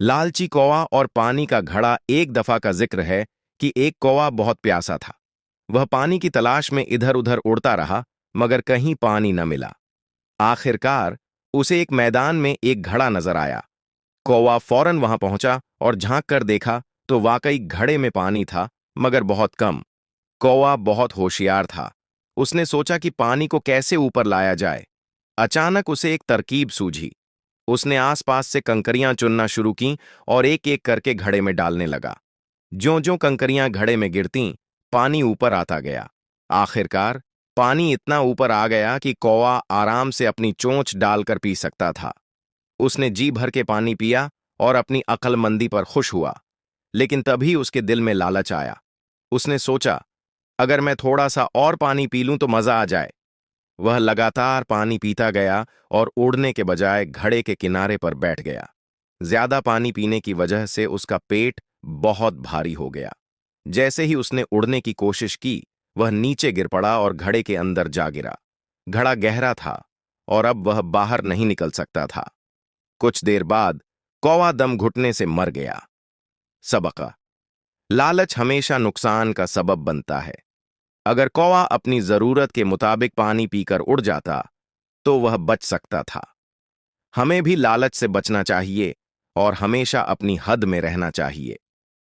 लालची कौवा और पानी का घड़ा। एक दफा का जिक्र है कि एक कौवा बहुत प्यासा था। वह पानी की तलाश में इधर उधर उड़ता रहा, मगर कहीं पानी न मिला। आखिरकार उसे एक मैदान में एक घड़ा नजर आया। कौवा फौरन वहां पहुंचा और झांक कर देखा तो वाकई घड़े में पानी था, मगर बहुत कम। कौवा बहुत होशियार था। उसने सोचा कि पानी को कैसे ऊपर लाया जाए। अचानक उसे एक तरकीब सूझी। उसने आसपास से कंकरियां चुनना शुरू की और एक एक करके घड़े में डालने लगा। ज्यों-ज्यों कंकरियां घड़े में गिरतीं, पानी ऊपर आता गया। आखिरकार पानी इतना ऊपर आ गया कि कौवा आराम से अपनी चोंच डालकर पी सकता था। उसने जी भर के पानी पिया और अपनी अक्लमंदी पर खुश हुआ। लेकिन तभी उसके दिल में लालच आया। उसने सोचा, अगर मैं थोड़ा सा और पानी पी लूं तो मजा आ जाए। वह लगातार पानी पीता गया और उड़ने के बजाय घड़े के किनारे पर बैठ गया। ज्यादा पानी पीने की वजह से उसका पेट बहुत भारी हो गया। जैसे ही उसने उड़ने की कोशिश की, वह नीचे गिर पड़ा और घड़े के अंदर जा गिरा। घड़ा गहरा था और अब वह बाहर नहीं निकल सकता था। कुछ देर बाद कौवा दम घुटने से मर गया। सबक: लालच हमेशा नुकसान का सबब बनता है। अगर कौवा अपनी जरूरत के मुताबिक पानी पीकर उड़ जाता तो वह बच सकता था। हमें भी लालच से बचना चाहिए और हमेशा अपनी हद में रहना चाहिए।